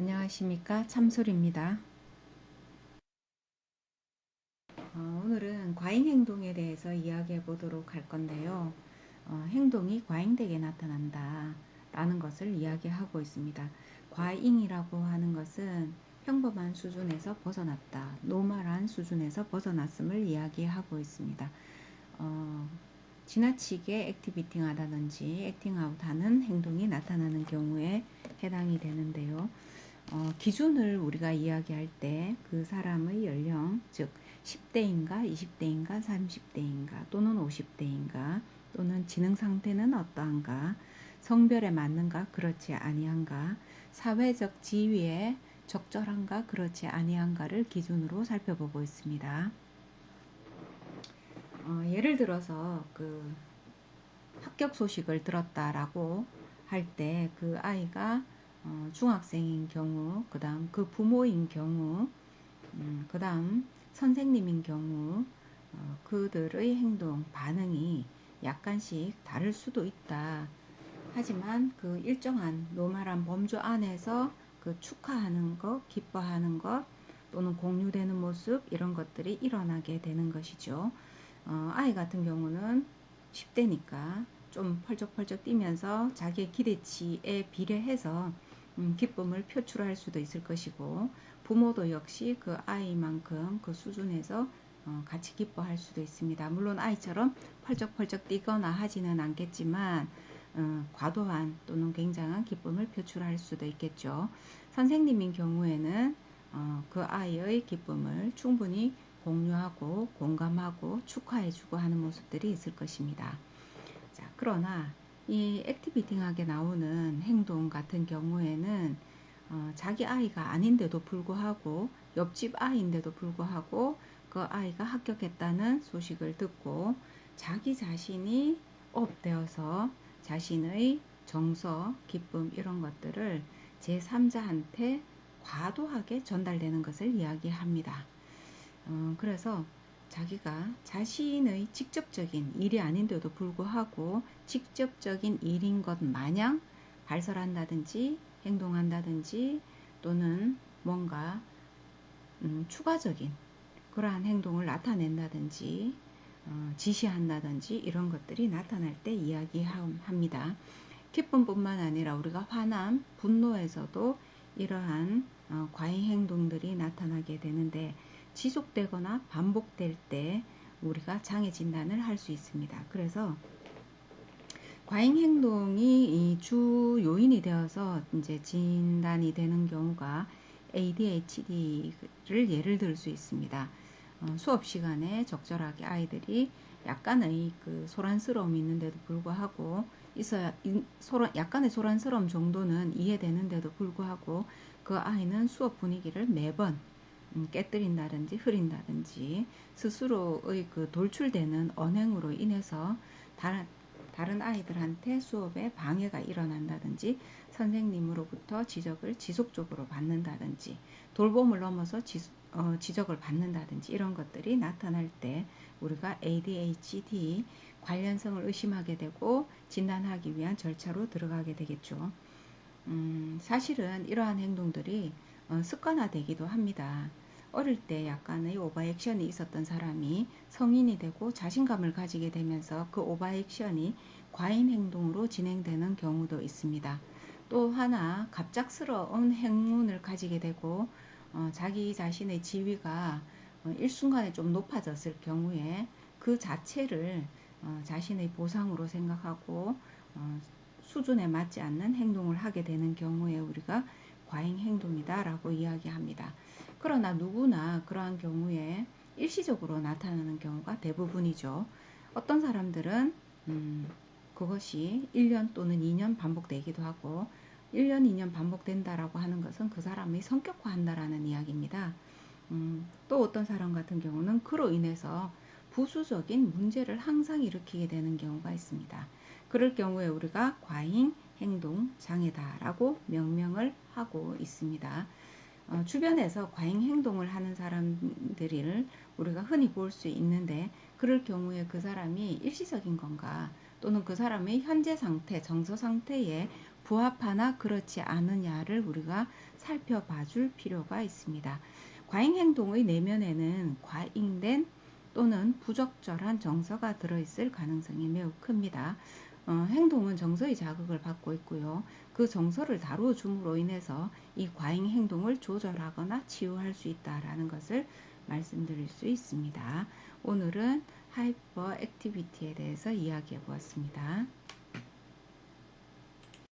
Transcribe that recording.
안녕하십니까, 참솔입니다. 오늘은 과잉 행동에 대해서 이야기해 보도록 할 건데요. 행동이 과잉되게 나타난다 라는 것을 이야기하고 있습니다. 과잉이라고 하는 것은 평범한 수준에서 벗어났다, 노멀한 수준에서 벗어났음을 이야기하고 있습니다. 지나치게 액티비팅 하다든지 액팅아웃 하는 행동이 나타나는 경우에 해당이 되는데요. 기준을 우리가 이야기할 때 그 사람의 연령, 즉 10대인가 20대인가 30대인가 또는 50대인가 또는 지능 상태는 어떠한가, 성별에 맞는가 그렇지 아니한가, 사회적 지위에 적절한가 그렇지 아니한가를 기준으로 살펴보고 있습니다. 예를 들어서 그 합격 소식을 들었다라고 할 때 그 아이가 중학생인 경우, 그 다음 그 부모인 경우, 그 다음 선생님인 경우, 그들의 행동, 반응이 약간씩 다를 수도 있다. 하지만 그 일정한 노멀한 범주 안에서 그 축하하는 것, 기뻐하는 것, 또는 공유되는 모습, 이런 것들이 일어나게 되는 것이죠. 아이 같은 경우는 10대니까 좀 펄쩍펄쩍 뛰면서 자기의 기대치에 비례해서 기쁨을 표출할 수도 있을 것이고, 부모도 역시 그 아이만큼 그 수준에서 같이 기뻐할 수도 있습니다. 물론 아이처럼 펄쩍펄쩍 뛰거나 하지는 않겠지만 과도한 또는 굉장한 기쁨을 표출할 수도 있겠죠. 선생님인 경우에는 그 아이의 기쁨을 충분히 공유하고 공감하고 축하해주고 하는 모습들이 있을 것입니다. 자, 그러나 이 액티비팅하게 나오는 행동 같은 경우에는 자기 아이가 아닌데도 불구하고, 옆집 아이인데도 불구하고 그 아이가 합격했다는 소식을 듣고 자기 자신이 업되어서 자신의 정서, 기쁨 이런 것들을 제3자한테 과도하게 전달되는 것을 이야기합니다. 그래서 자기가 자신의 직접적인 일이 아닌데도 불구하고 직접적인 일인 것 마냥 발설한다든지 행동한다든지 또는 뭔가 추가적인 그러한 행동을 나타낸다든지 지시한다든지 이런 것들이 나타날 때 이야기합니다. 기쁨뿐만 아니라 우리가 화남, 분노에서도 이러한 과잉 행동들이 나타나게 되는데, 지속되거나 반복될 때 우리가 장애 진단을 할 수 있습니다. 그래서 과잉 행동이 주 요인이 되어서 이제 진단이 되는 경우가 ADHD를 예를 들 수 있습니다. 수업 시간에 적절하게 아이들이 약간의 그 소란스러움이 있는데도 불구하고 약간의 소란스러움 정도는 이해되는데도 불구하고 그 아이는 수업 분위기를 매번 깨뜨린다든지 흐린다든지 스스로의 그 돌출되는 언행으로 인해서 다른 아이들한테 수업에 방해가 일어난다든지 선생님으로부터 지적을 지속적으로 받는다든지 돌봄을 넘어서 지적을 받는다든지 이런 것들이 나타날 때 우리가 ADHD 관련성을 의심하게 되고 진단하기 위한 절차로 들어가게 되겠죠. 사실은 이러한 행동들이 습관화되기도 합니다. 어릴 때 약간의 오버액션이 있었던 사람이 성인이 되고 자신감을 가지게 되면서 그 오버액션이 과잉 행동으로 진행되는 경우도 있습니다. 또 하나 갑작스러운 행운을 가지게 되고 자기 자신의 지위가 일순간에 좀 높아졌을 경우에 그 자체를 자신의 보상으로 생각하고 수준에 맞지 않는 행동을 하게 되는 경우에 우리가 과잉 행동이다 라고 이야기합니다. 그러나 누구나 그러한 경우에 일시적으로 나타나는 경우가 대부분이죠. 어떤 사람들은 그것이 1년 또는 2년 반복되기도 하고, 1년, 2년 반복된다라고 하는 것은 그 사람이 성격화한다라는 이야기입니다. 또 어떤 사람 같은 경우는 그로 인해서 부수적인 문제를 항상 일으키게 되는 경우가 있습니다. 그럴 경우에 우리가 과잉 행동 장애다라고 명명을 하고 있습니다. 주변에서 과잉 행동을 하는 사람들을 우리가 흔히 볼 수 있는데, 그럴 경우에 그 사람이 일시적인 건가 또는 그 사람의 현재 상태, 정서 상태에 부합하나 그렇지 않느냐를 우리가 살펴봐 줄 필요가 있습니다. 과잉 행동의 내면에는 과잉된 또는 부적절한 정서가 들어있을 가능성이 매우 큽니다. 행동은 정서의 자극을 받고 있고요. 그 정서를 다루어 줌으로 인해서 이 과잉 행동을 조절하거나 치유할 수 있다라는 것을 말씀드릴 수 있습니다. 오늘은 하이퍼 액티비티에 대해서 이야기해 보았습니다.